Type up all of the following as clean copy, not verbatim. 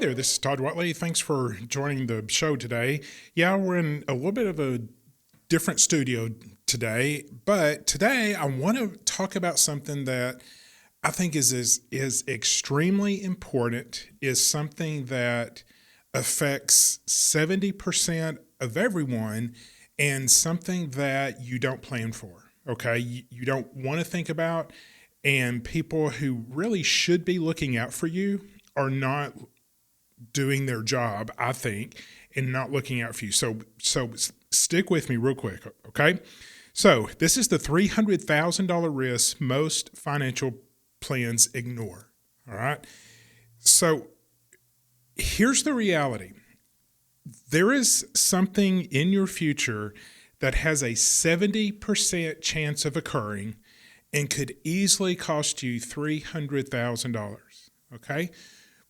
there, this is Todd Whatley. Thanks for joining the show today. Yeah, we're in a little bit of a different studio today, but today I want to talk about something that I think is extremely important, is something that affects 70% of everyone and something that you don't plan for, okay? You don't want to think about, and people who really should be looking out for you are not doing their job, I think, and not looking out for you. So stick with me real quick, okay? So this is the $300,000 risk most financial plans ignore, all right? So here's the reality. There is something in your future that has a 70% chance of occurring and could easily cost you $300,000, okay?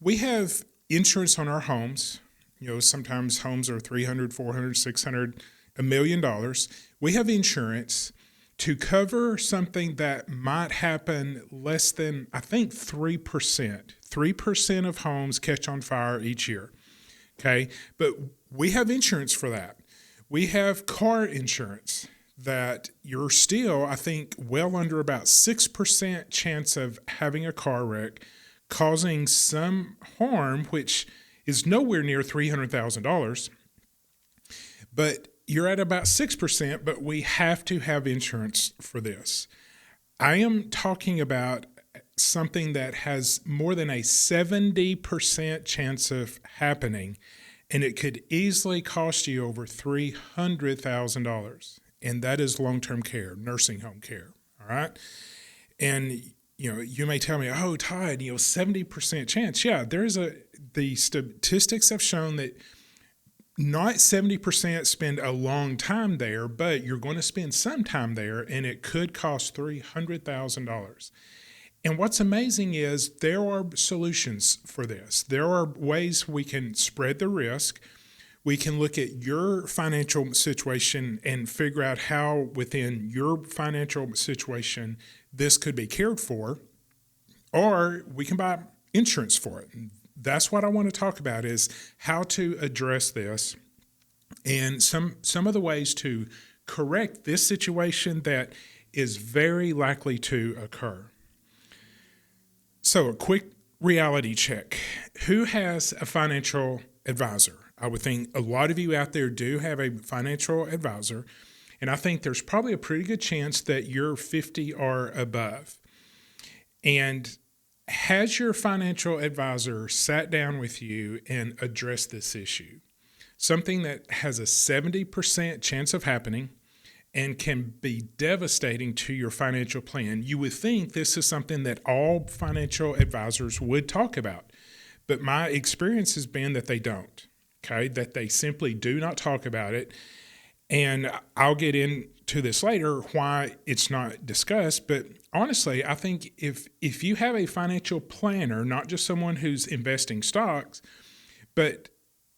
We have insurance on our homes. You know, sometimes homes are $300, $400, $600, $1 million. We have insurance to cover something that might happen less than, I think, 3%. 3% of homes catch on fire each year, okay? But we have insurance for that. We have car insurance that you're still, I think, well under about 6% chance of having a car wreck causing some harm, which is nowhere near $300,000. But you're at about 6%, but we have to have insurance for this. I am talking about something that has more than a 70% chance of happening, and it could easily cost you over $300,000. And that is long-term care, nursing home care, all right? And you may tell me, oh, Todd, 70% chance. Yeah, the statistics have shown that not 70% spend a long time there, but you're going to spend some time there, and it could cost $300,000. And what's amazing is there are solutions for this. There are ways we can spread the risk. We can look at your financial situation and figure out how within your financial situation this could be cared for, or we can buy insurance for it. And that's what I want to talk about, is how to address this and some of the ways to correct this situation that is very likely to occur. So a quick reality check. Who has a financial advisor? I would think a lot of you out there do have a financial advisor, and I think there's probably a pretty good chance that you're 50 or above. And has your financial advisor sat down with you and addressed this issue? Something that has a 70% chance of happening and can be devastating to your financial plan. You would think this is something that all financial advisors would talk about, but my experience has been that they don't. Okay, that they simply do not talk about it. And I'll get into this later, why it's not discussed. But honestly, I think if you have a financial planner, not just someone who's investing stocks, but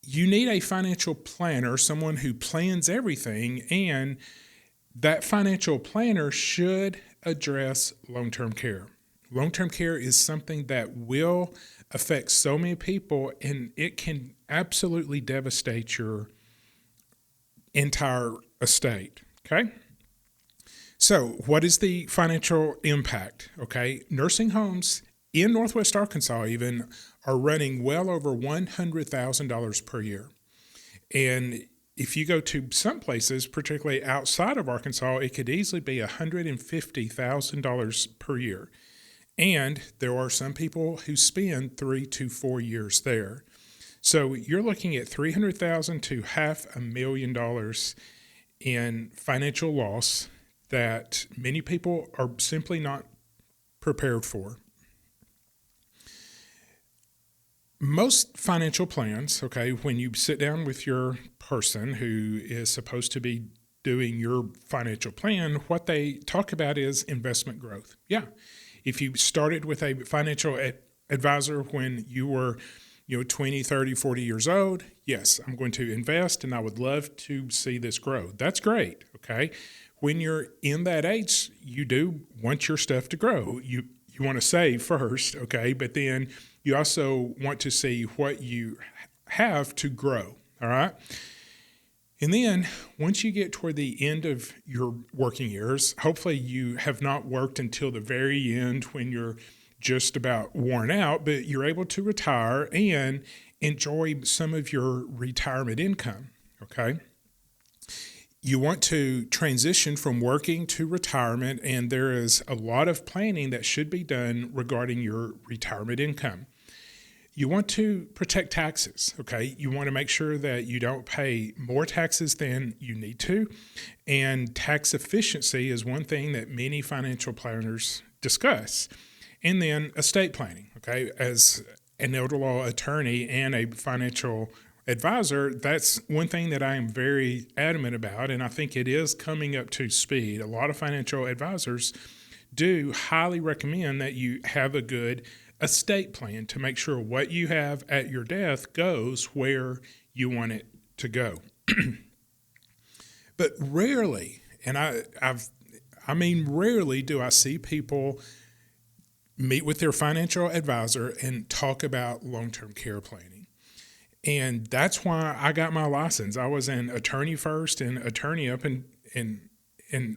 you need a financial planner, someone who plans everything, and that financial planner should address long-term care. Long-term care is something that will affect so many people, and it can absolutely devastate your entire estate, okay? So what is the financial impact, okay? Nursing homes in Northwest Arkansas even are running well over $100,000 per year. And if you go to some places, particularly outside of Arkansas, it could easily be $150,000 per year. And there are some people who spend 3 to 4 years there. So you're looking at $300,000 to $500,000 in financial loss that many people are simply not prepared for. Most financial plans, okay, when you sit down with your person who is supposed to be doing your financial plan, what they talk about is investment growth. Yeah. If you started with a financial advisor when you were 20, 30, 40 years old, yes, I'm going to invest and I would love to see this grow. That's great, okay? When you're in that age, you do want your stuff to grow. You want to save first, okay? But then You also want to see what you have to grow. All right. And then once you get toward the end of your working years, hopefully you have not worked until the very end when you're just about worn out, but you're able to retire and enjoy some of your retirement income. Okay. You want to transition from working to retirement, and there is a lot of planning that should be done regarding your retirement income. You want to protect taxes, okay? You want to make sure that you don't pay more taxes than you need to. And tax efficiency is one thing that many financial planners discuss. And then estate planning, okay? As an elder law attorney and a financial advisor, that's one thing that I am very adamant about, and I think it is coming up to speed. A lot of financial advisors do highly recommend that you have a good estate plan to make sure what you have at your death goes where you want it to go. But rarely, and I mean rarely, do I see people meet with their financial advisor and talk about long-term care planning. And that's why I got my license. I was an attorney first and attorney up, and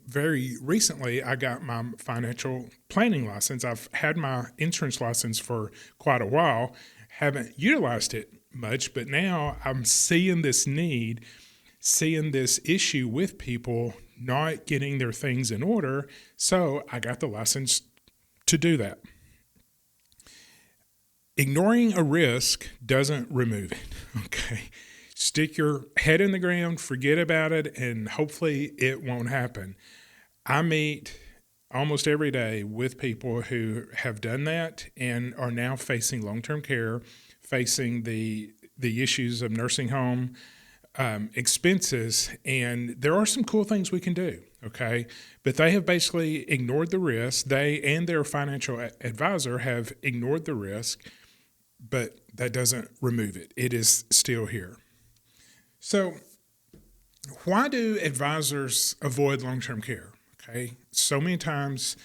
very recently I got my financial planning license. I've had my insurance license for quite a while, haven't utilized it much, but now I'm seeing this need, seeing this issue with people not getting their things in order. So I got the license to do that. Ignoring a risk doesn't remove it, okay? Stick your head in the ground, forget about it, and hopefully it won't happen. I meet almost every day with people who have done that and are now facing long-term care, facing the issues of nursing home expenses, and there are some cool things we can do, okay? But they have basically ignored the risk. They and their financial advisor have ignored the risk, but that doesn't remove it. It is still here. So why do advisors avoid long-term care? Okay, so many times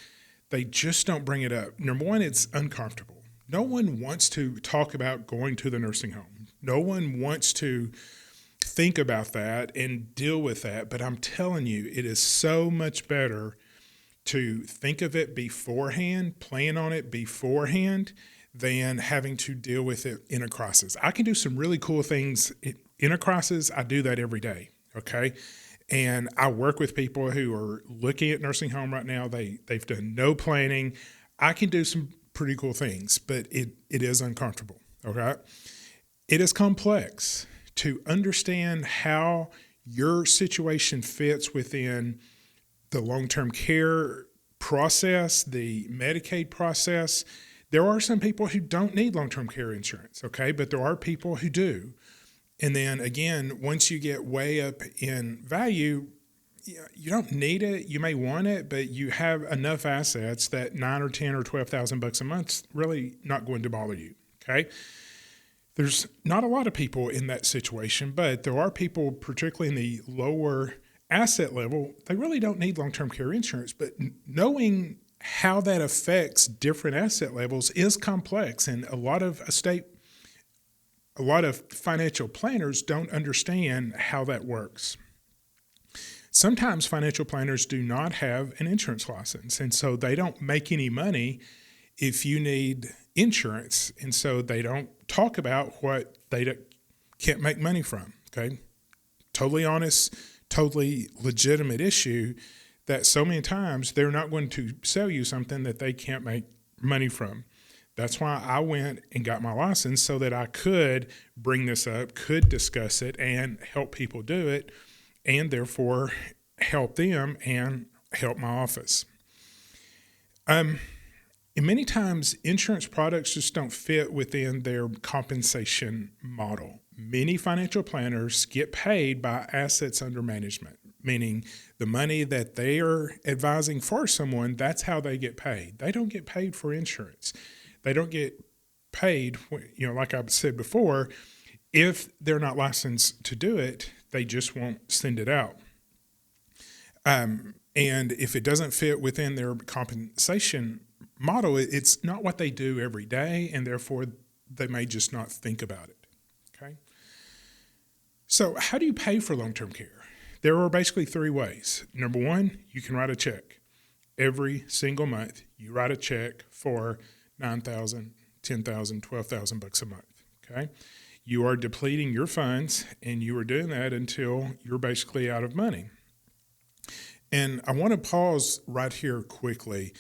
they just don't bring it up. Number one, it's uncomfortable. No one wants to talk about going to the nursing home. No one wants to think about that and deal with that. But I'm telling you, it is so much better to think of it beforehand, plan on it beforehand, than having to deal with it in a crisis. I can do some really cool things in a crisis. I do that every day, okay? And I work with people who are looking at nursing home right now. They've done no planning. I can do some pretty cool things, but it is uncomfortable, okay? It is complex to understand how your situation fits within the long-term care process, the Medicaid process. There are some people who don't need long-term care insurance, okay? But there are people who do. And then again, once you get way up in value, you don't need it. You may want it, but you have enough assets that $9,000 or $10,000 or $12,000 a month's really not going to bother you, okay? There's not a lot of people in that situation, but there are people, particularly in the lower asset level, they really don't need long-term care insurance. But knowing how that affects different asset levels is complex, and a lot of financial planners don't understand how that works. Sometimes financial planners do not have an insurance license, and so they don't make any money if you need insurance, and so they don't talk about what they can't make money from, okay? Totally honest, totally legitimate issue that so many times they're not going to sell you something that they can't make money from. That's why I went and got my license, so that I could bring this up, could discuss it, and help people do it, and therefore help them and help my office. And many times insurance products just don't fit within their compensation model. Many financial planners get paid by assets under management, meaning the money that they are advising for someone, that's how they get paid. They don't get paid for insurance. They don't get paid, like I've said before, if they're not licensed to do it, they just won't send it out. And if it doesn't fit within their compensation model, it's not what they do every day, and therefore they may just not think about it. Okay. So how do you pay for long-term care? There are basically three ways. Number one, you can write a check. Every single month, you write a check for $9,000, $10,000, $12,000 a month. Okay. You are depleting your funds, and you are doing that until you're basically out of money. And I want to pause right here quickly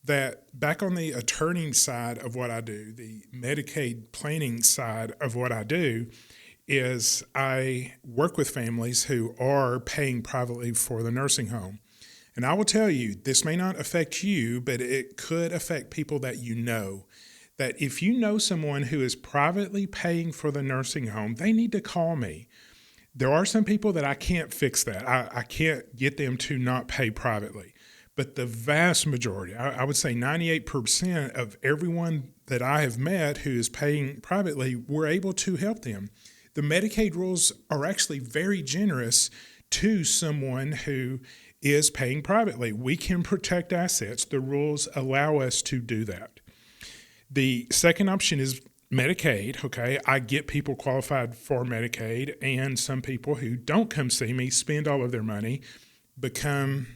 that back on the attorney side of what I do, the Medicaid planning side of what I do, is I work with families who are paying privately for the nursing home. And I will tell you, this may not affect you, but it could affect people that you know. That if you know someone who is privately paying for the nursing home, they need to call me. There are some people that I can't fix that. I can't get them to not pay privately. But the vast majority, I would say 98% of everyone that I have met who is paying privately, we're able to help them. The Medicaid rules are actually very generous to someone who is paying privately. We can protect assets. The rules allow us to do that. The second option is Medicaid, okay? I get people qualified for Medicaid, and some people who don't come see me spend all of their money, become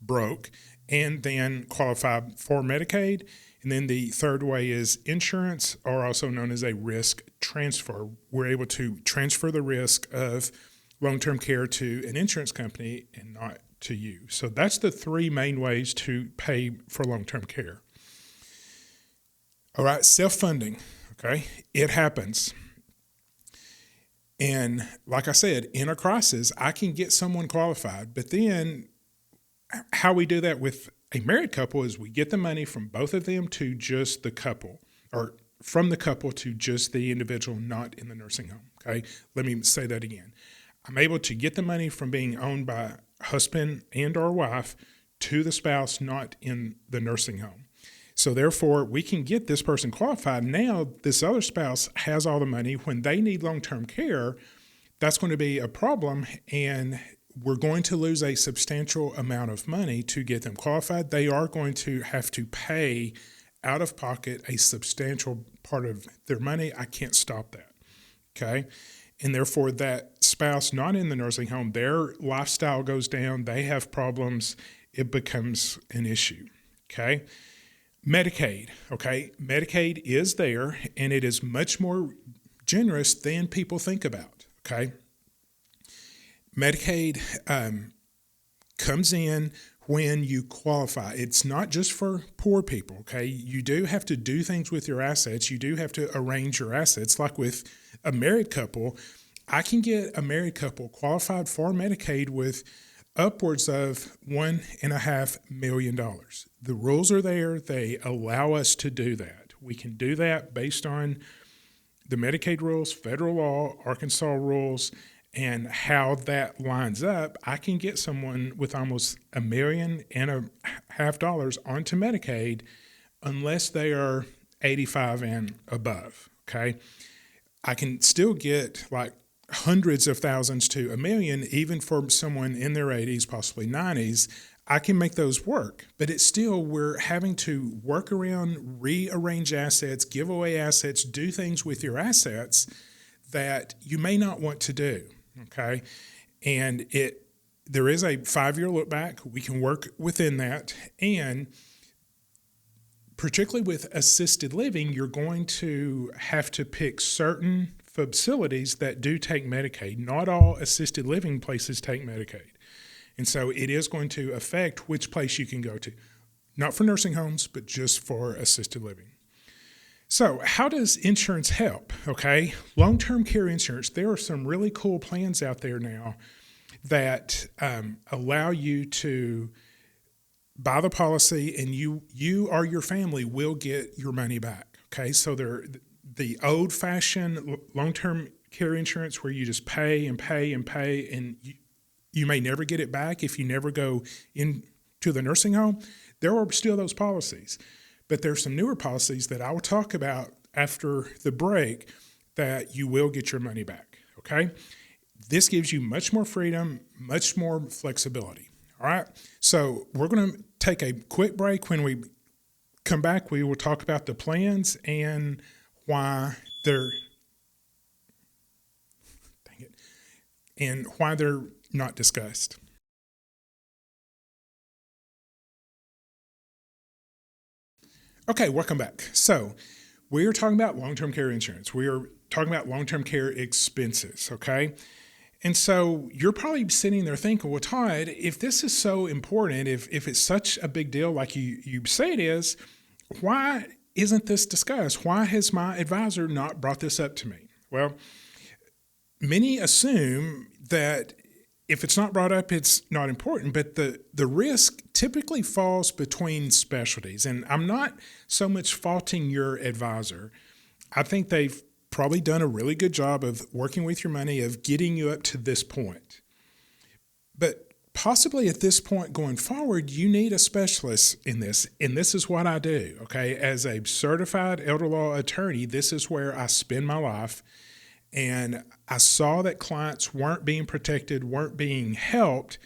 broke, and then qualify for Medicaid. And then the third way is insurance, or also known as a risk transfer. We're able to transfer the risk of long-term care to an insurance company and not to you. So that's the three main ways to pay for long-term care. All right, self-funding, okay? It happens. And like I said, in a crisis, I can get someone qualified. But then how we do that with a married couple is we get the money from both of them to just the couple, or from the couple to just the individual not in the nursing home, okay? Let me say that again. I'm able to get the money from being owned by husband and or wife to the spouse not in the nursing home. So therefore, we can get this person qualified. Now, this other spouse has all the money. When they need long-term care, that's going to be a problem, and we're going to lose a substantial amount of money to get them qualified. They are going to have to pay out of pocket a substantial part of their money. I can't stop that, okay? And therefore, that spouse not in the nursing home, their lifestyle goes down. They have problems. It becomes an issue, okay? Medicaid, okay? Medicaid is there, and it is much more generous than people think about, okay? Medicaid comes in when you qualify. It's not just for poor people, okay? You do have to do things with your assets. You do have to arrange your assets. Like with a married couple, I can get a married couple qualified for Medicaid with upwards of $1.5 million. The rules are there. They allow us to do that. We can do that based on the Medicaid rules, federal law, Arkansas rules, and how that lines up. I can get someone with almost $1.5 million onto Medicaid unless they are 85 and above, okay? I can still get like hundreds of thousands to $1 million, even for someone in their 80s, possibly 90s. I can make those work, but it's still, we're having to work around, rearrange assets, give away assets, do things with your assets that you may not want to do, okay? And there is a 5-year look back. We can work within that. And particularly with assisted living, you're going to have to pick certain facilities that do take Medicaid. Not all assisted living places take Medicaid. And so it is going to affect which place you can go to. Not for nursing homes, but just for assisted living. So how does insurance help? Okay, long-term care insurance, there are some really cool plans out there now that allow you to buy the policy, and you or your family will get your money back. Okay, so the old-fashioned long-term care insurance where you just pay and pay and pay, and you may never get it back if you never go into the nursing home. There are still those policies, but there's some newer policies that I will talk about after the break that you will get your money back, okay? This gives you much more freedom, much more flexibility, all right? So we're going to take a quick break. When we come back, we will talk about the plans and why they're dang it, and why they're not discussed. Okay, welcome back. So we are talking about long-term care insurance. We are talking about long-term care expenses, okay? And so you're probably sitting there thinking, well, Todd, if this is so important, if it's such a big deal like you say it is, why isn't this discussed? Why has my advisor not brought this up to me? Well, many assume that if it's not brought up, it's not important, but the risk typically falls between specialties. And I'm not so much faulting your advisor. I think they've probably done a really good job of working with your money, of getting you up to this point. But possibly at this point going forward, you need a specialist in this. And this is what I do, okay? As a certified elder law attorney, this is where I spend my life. And I saw that clients weren't being protected, weren't being helped.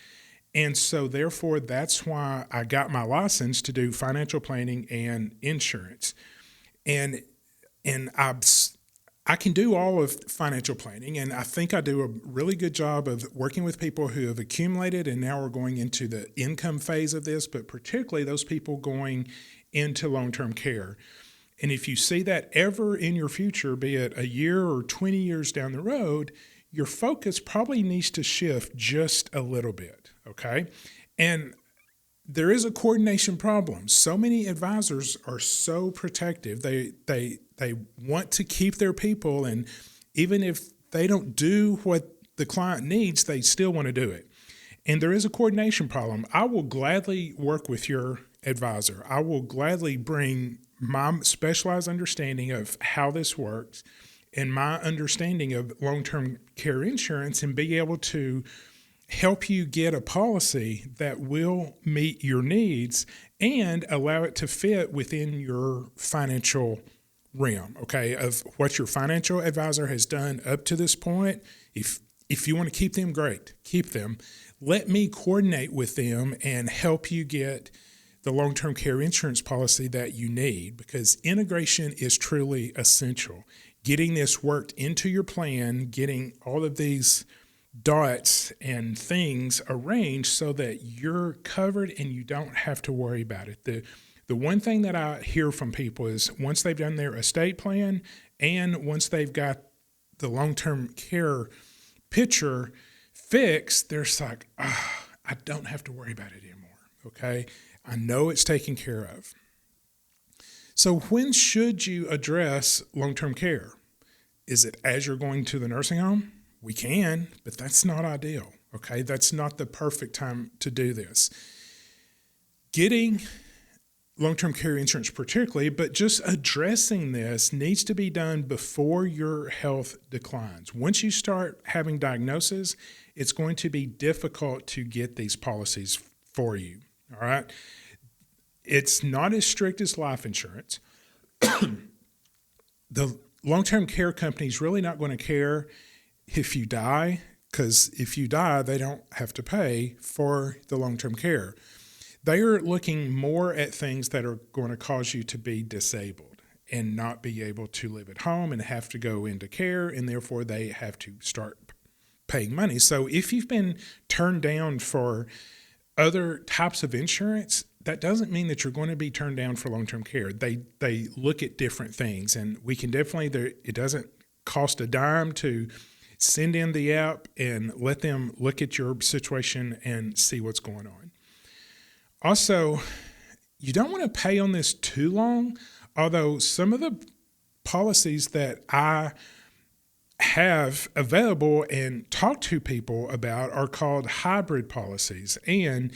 And so therefore, that's why I got my license to do financial planning and insurance. And I can do all of financial planning, and I think I do a really good job of working with people who have accumulated and now are going into the income phase of this, but particularly those people going into long-term care. And if you see that ever in your future, be it a year or 20 years down the road, your focus probably needs to shift just a little bit, okay? And there is a coordination problem. So many advisors are so protective. They want to keep their people, and even if they don't do what the client needs, they still want to do it. And there is a coordination problem. I will gladly work with your advisor. I will gladly bring my specialized understanding of how this works and my understanding of long-term care insurance and be able to help you get a policy that will meet your needs and allow it to fit within your financial realm, okay, of what your financial advisor has done up to this point. If you want to keep them, great, keep them. Let me coordinate with them and help you get the long-term care insurance policy that you need, because integration is truly essential. Getting this worked into your plan, getting all of these dots and things arranged so that you're covered and you don't have to worry about it. The one thing that I hear from people is once they've done their estate plan and once they've got the long-term care picture fixed, they're just like, I don't have to worry about it anymore, okay? I know it's taken care of. So when should you address long-term care? Is it as you're going to the nursing home? We can, but that's not ideal, okay? That's not the perfect time to do this. Getting long-term care insurance particularly, but just addressing this needs to be done before your health declines. Once you start having diagnosis, it's going to be difficult to get these policies for you, all right? It's not as strict as life insurance. The long-term care company is really not going to care if you die, because if you die, they don't have to pay for the long-term care. They are looking more at things that are going to cause you to be disabled and not be able to live at home and have to go into care, and therefore they have to start paying money. So if you've been turned down for other types of insurance, that doesn't mean that you're going to be turned down for long-term care. They look at different things, and we can definitely, it doesn't cost a dime to send in the app and let them look at your situation and see what's going on. Also, you don't want to pay on this too long, although some of the policies that I have available and talk to people about are called hybrid policies. And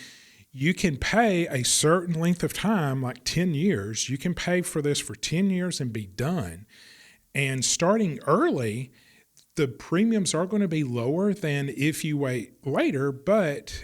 you can pay a certain length of time, like 10 years. You can pay for this for 10 years and be done. And starting early, the premiums are going to be lower than if you wait later. But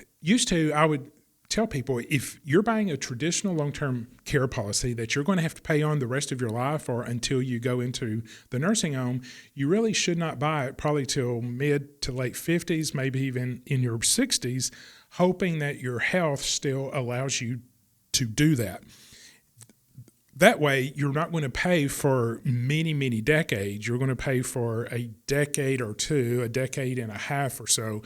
I would tell people, if you're buying a traditional long-term care policy that you're going to have to pay on the rest of your life or until you go into the nursing home, you really should not buy it probably till mid to late 50s, maybe even in your 60s, hoping that your health still allows you to do that. that way, you're not going to pay for many, many decades. You're going to pay for a decade or two, a decade and a half or so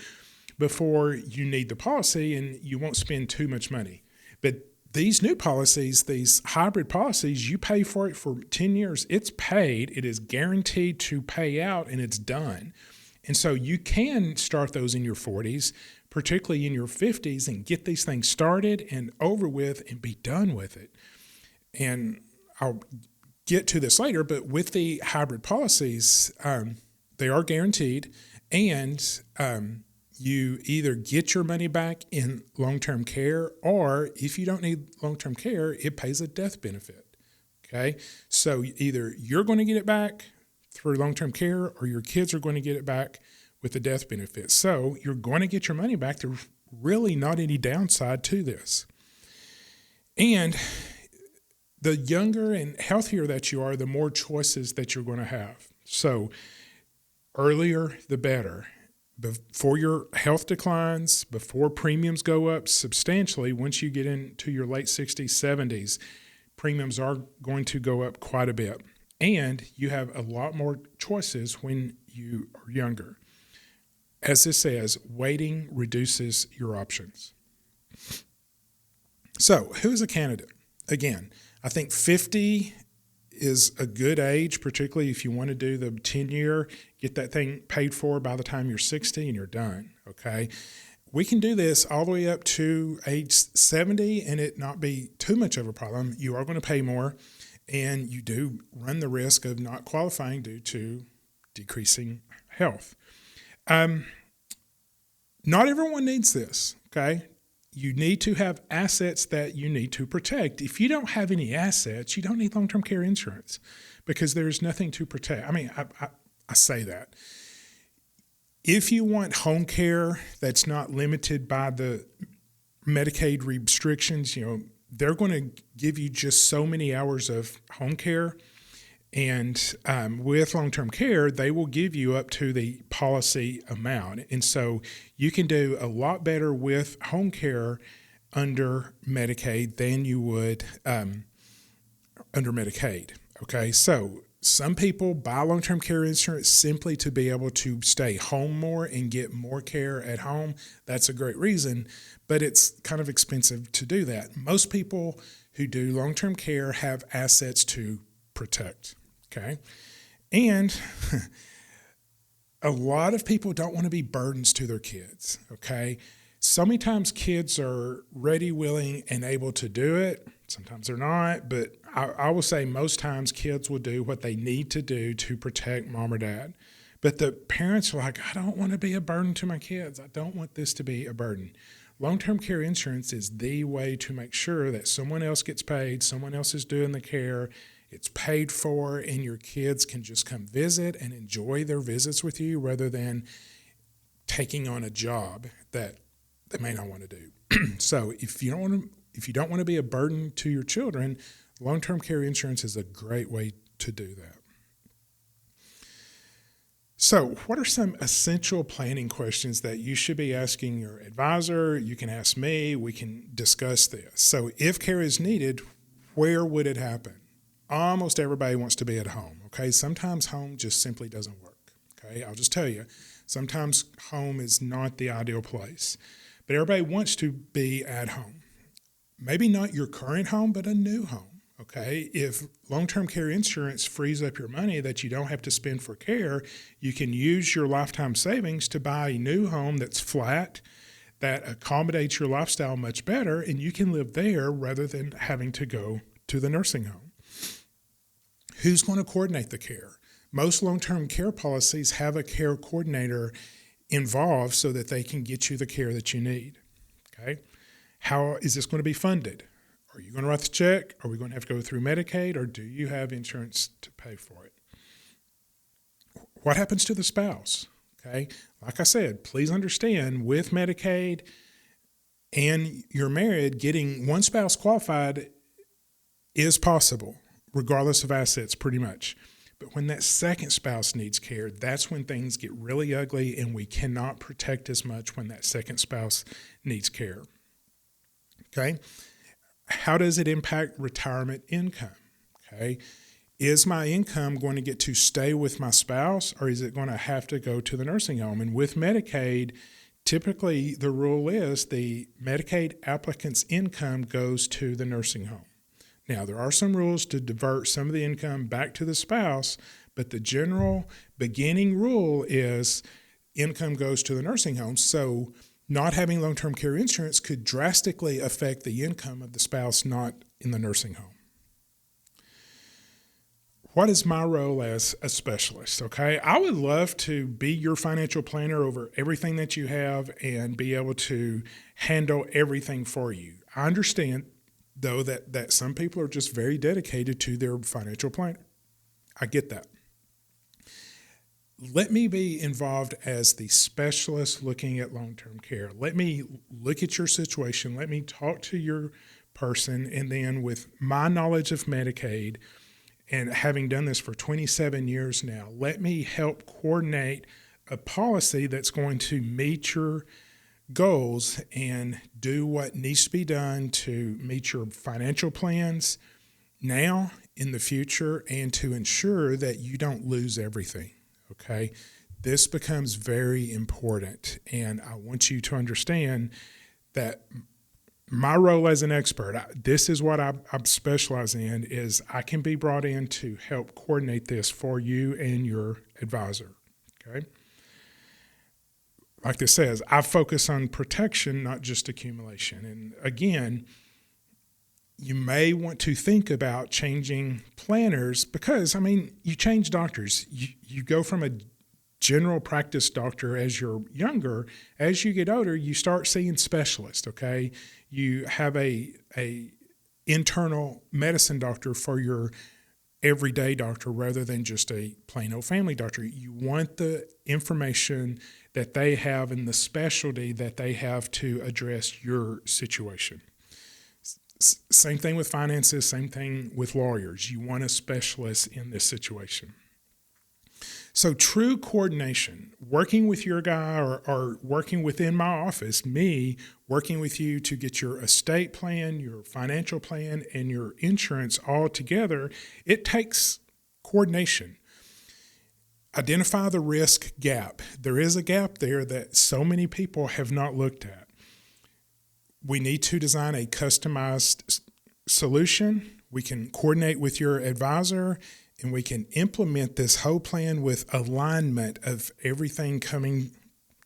before you need the policy, and you won't spend too much money. But these new policies, these hybrid policies, you pay for it for 10 years. It's paid. It is guaranteed to pay out, and it's done. And so you can start those in your 40s, particularly in your 50s, and get these things started and over with and be done with it. And I'll get to this later, but with the hybrid policies, they are guaranteed, and you either get your money back in long-term care, or if you don't need long-term care, it pays a death benefit. Okay, so either you're going to get it back through long-term care, or your kids are going to get it back with the death benefit. So you're going to get your money back. There's really not any downside to this. And the younger and healthier that you are, the more choices that you're going to have. So earlier, the better. Before your health declines, before premiums go up substantially, once you get into your late 60s, 70s, premiums are going to go up quite a bit. And you have a lot more choices when you are younger. As this says, waiting reduces your options. So, who is a candidate? Again, I think 50 is a good age, particularly if you want to do the 10-year, get that thing paid for by the time you're 60 and you're done, okay? We can do this all the way up to age 70 and it not be too much of a problem. You are going to pay more, and you do run the risk of not qualifying due to decreasing health. Not everyone needs this, okay? You need to have assets that you need to protect. If you don't have any assets, you don't need long-term care insurance because there's nothing to protect. I mean, I say that. If you want home care that's not limited by the Medicaid restrictions, they're going to give you just so many hours of home care. And with long-term care, they will give you up to the policy amount. And so you can do a lot better with home care under Medicaid than you would under Medicaid. Okay, so some people buy long-term care insurance simply to be able to stay home more and get more care at home. That's a great reason, but it's kind of expensive to do that. Most people who do long-term care have assets to protect. Okay. And a lot of people don't want to be burdens to their kids. Okay. So many times kids are ready, willing, and able to do it. Sometimes they're not, but I will say most times kids will do what they need to do to protect mom or dad. But the parents are like, I don't want to be a burden to my kids. I don't want this to be a burden. Long-term care insurance is the way to make sure that someone else gets paid, someone else is doing the care, it's paid for, and your kids can just come visit and enjoy their visits with you rather than taking on a job that they may not want to do. So if you don't want to be a burden to your children, long-term care insurance is a great way to do that. So what are some essential planning questions that you should be asking your advisor? You can ask me. We can discuss this. So if care is needed, where would it happen? Almost everybody wants to be at home, okay? Sometimes home just simply doesn't work, okay? I'll just tell you, sometimes home is not the ideal place, but everybody wants to be at home. Maybe not your current home, but a new home, okay? If long-term care insurance frees up your money that you don't have to spend for care, you can use your lifetime savings to buy a new home that's flat, that accommodates your lifestyle much better, and you can live there rather than having to go to the nursing home. Who's going to coordinate the care? Most long-term care policies have a care coordinator involved so that they can get you the care that you need. Okay? How is this going to be funded? Are you going to write the check? Are we going to have to go through Medicaid, or do you have insurance to pay for it? What happens to the spouse? Okay? Like I said, please understand, with Medicaid and you're married, getting one spouse qualified is possible, regardless of assets, pretty much. But when that second spouse needs care, that's when things get really ugly, and we cannot protect as much when that second spouse needs care. Okay? How does it impact retirement income? Okay. Is my income going to get to stay with my spouse, or is it going to have to go to the nursing home? And with Medicaid, typically the rule is the Medicaid applicant's income goes to the nursing home. Now, there are some rules to divert some of the income back to the spouse, but the general beginning rule is income goes to the nursing home. So not having long-term care insurance could drastically affect the income of the spouse not in the nursing home. What is my role as a specialist? Okay, I would love to be your financial planner over everything that you have and be able to handle everything for you. I understand, though, that some people are just very dedicated to their financial planner. I get that. Let me be involved as the specialist looking at long-term care. Let me look at your situation. Let me talk to your person, and then with my knowledge of Medicaid, and having done this for 27 years now, let me help coordinate a policy that's going to meet your goals and do what needs to be done to meet your financial plans now, in the future, and to ensure that you don't lose everything, okay? This becomes very important, and I want you to understand that my role as an expert, this is what I specialize in, is I can be brought in to help coordinate this for you and your advisor, okay? Like this says, I focus on protection, not just accumulation. And again, you may want to think about changing planners because, you change doctors. You go from a general practice doctor as you're younger. As you get older, you start seeing specialists, okay? You have a internal medicine doctor for your everyday doctor rather than just a plain old family doctor. You want the information that they have and the specialty that they have to address your situation. Same thing with finances, same thing with lawyers. You want a specialist in this situation. So true coordination, working with your guy or working within my office, me working with you to get your estate plan, your financial plan, and your insurance all together, it takes coordination. Identify the risk gap. There is a gap there that so many people have not looked at. We need to design a customized solution. We can coordinate with your advisor, and we can implement this whole plan with alignment of everything coming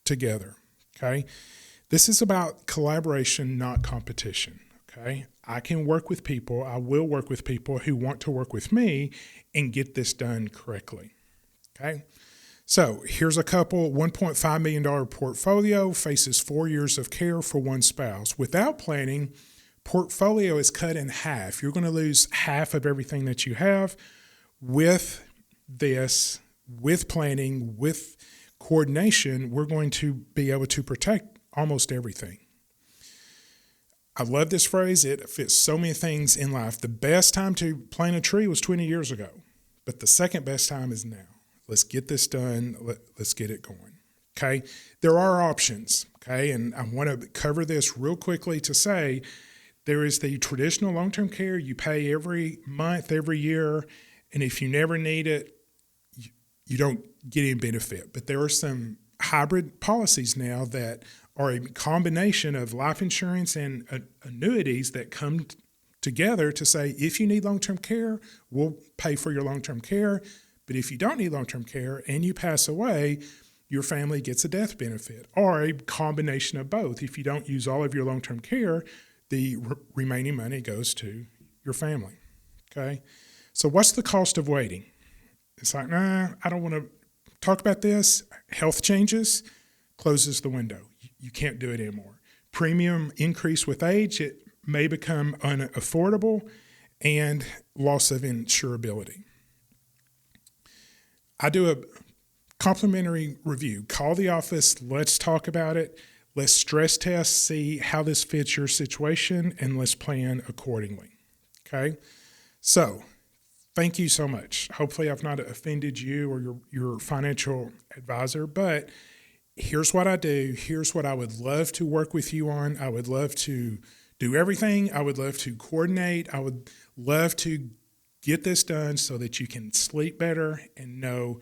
together, okay? This is about collaboration, not competition, okay? I can work with people, I will work with people who want to work with me and get this done correctly, okay? So here's a couple, $1.5 million portfolio, faces 4 years of care for one spouse. Without planning, portfolio is cut in half. You're going to lose half of everything that you have. With this, with planning, with coordination, we're going to be able to protect almost everything. I love this phrase. It fits so many things in life. The best time to plant a tree was 20 years ago, but the second best time is now. Let's get this done. Let's get it going. Okay. There are options. Okay. And I want to cover this real quickly to say there is the traditional long-term care. You pay every month, every year. And if you never need it, you don't get any benefit. But there are some hybrid policies now that are a combination of life insurance and annuities that come together to say, if you need long-term care, we'll pay for your long-term care. But if you don't need long-term care and you pass away, your family gets a death benefit, or a combination of both. If you don't use all of your long-term care, the remaining money goes to your family, okay? So what's the cost of waiting? It's like, nah, I don't want to talk about this. Health changes, closes the window. You can't do it anymore. Premium increase with age, it may become unaffordable, and loss of insurability. I do a complimentary review. Call the office. Let's talk about it. Let's stress test, see how this fits your situation, and let's plan accordingly. Okay? So, thank you so much. Hopefully I've not offended you or your financial advisor, but here's what I do. Here's what I would love to work with you on. I would love to do everything. I would love to coordinate. I would love to get this done so that you can sleep better and know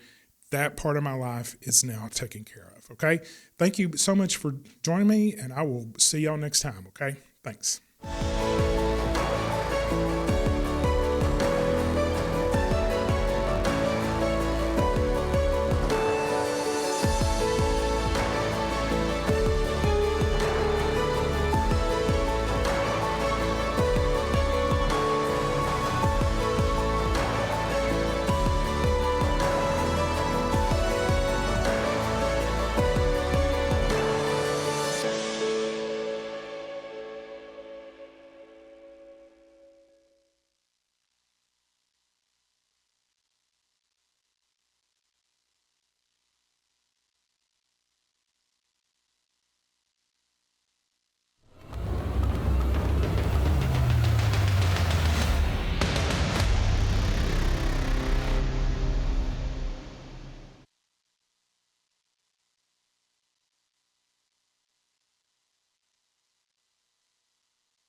that part of my life is now taken care of. Okay. Thank you so much for joining me, and I will see y'all next time. Okay. Thanks.